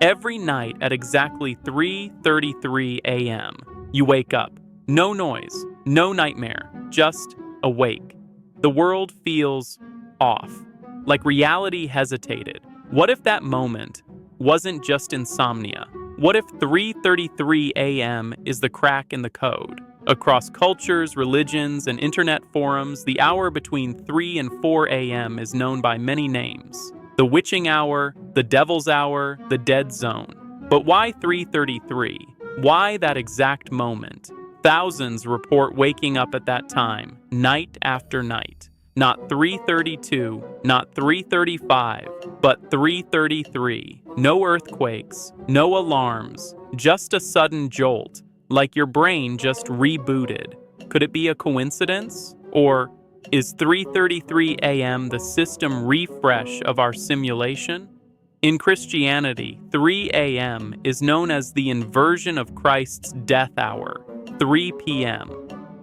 Every night at exactly 3:33 a.m., you wake up. No noise, no nightmare, just awake. The world feels off, like reality hesitated. What if that moment wasn't just insomnia? What if 3:33 a.m. is the crack in the code? Across cultures, religions, and internet forums, the hour between 3 and 4 a.m. is known by many names. The witching hour, the devil's hour, the dead zone. But why 3:33? Why that exact moment? Thousands report waking up at that time, night after night. Not 3:32, not 3:35, but 3:33. No earthquakes, no alarms, just a sudden jolt, like your brain just rebooted. Could it be a coincidence? Or is 3:33 a.m. the system refresh of our simulation? In Christianity, 3 a.m. is known as the inversion of Christ's death hour, 3 p.m.,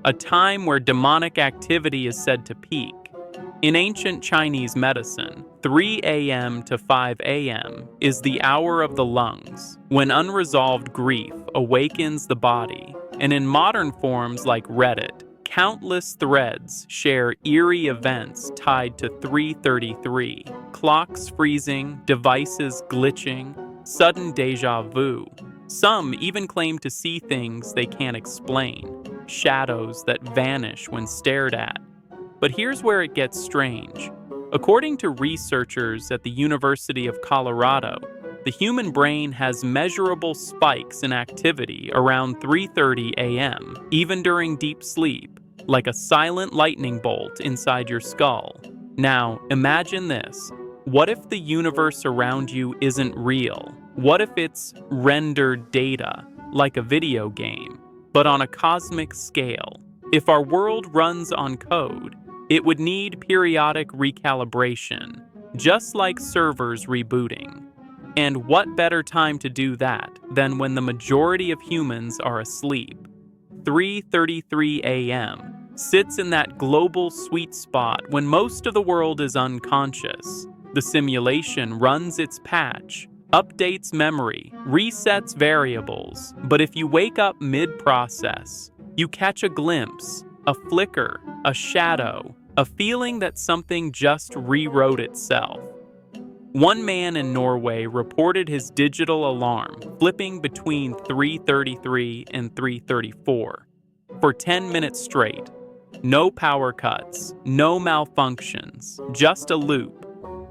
a time where demonic activity is said to peak. In ancient Chinese medicine, 3 a.m. to 5 a.m. is the hour of the lungs, when unresolved grief awakens the body. And in modern forums like Reddit, countless threads share eerie events tied to 3:33. Clocks freezing, devices glitching, sudden déjà vu. Some even claim to see things they can't explain, shadows that vanish when stared at. But here's where it gets strange. According to researchers at the University of Colorado, the human brain has measurable spikes in activity around 3:30 a.m., even during deep sleep, like a silent lightning bolt inside your skull. Now, imagine this. What if the universe around you isn't real? What if it's rendered data, like a video game, but on a cosmic scale? If our world runs on code, it would need periodic recalibration, just like servers rebooting. And what better time to do that than when the majority of humans are asleep? 3:33 a.m. sits in that global sweet spot when most of the world is unconscious. The simulation runs its patch, updates memory, resets variables. But if you wake up mid-process, you catch a glimpse, a flicker, a shadow, a feeling that something just rewrote itself. One man in Norway reported his digital alarm flipping between 3:33 and 3:34 for 10 minutes straight. No power cuts, no malfunctions, just a loop.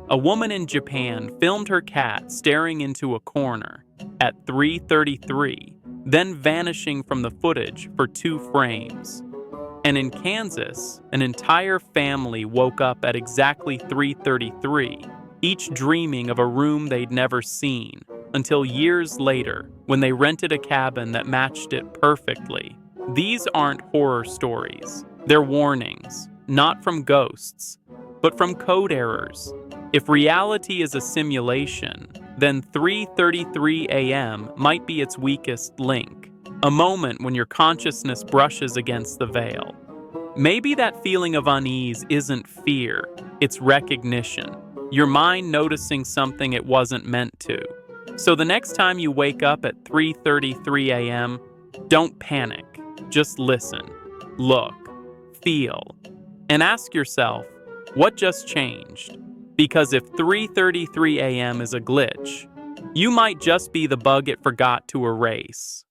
A woman in Japan filmed her cat staring into a corner at 3:33, then vanishing from the footage for 2 frames. And in Kansas, an entire family woke up at exactly 3:33, each dreaming of a room they'd never seen, until years later, when they rented a cabin that matched it perfectly. These aren't horror stories. They're warnings, not from ghosts, but from code errors. If reality is a simulation, then 3:33 a.m. might be its weakest link, a moment when your consciousness brushes against the veil. Maybe that feeling of unease isn't fear, it's recognition. Your mind noticing something it wasn't meant to. So the next time you wake up at 3:33 a.m., don't panic. Just listen, look, feel, and ask yourself, what just changed? Because if 3:33 a.m. is a glitch, you might just be the bug it forgot to erase.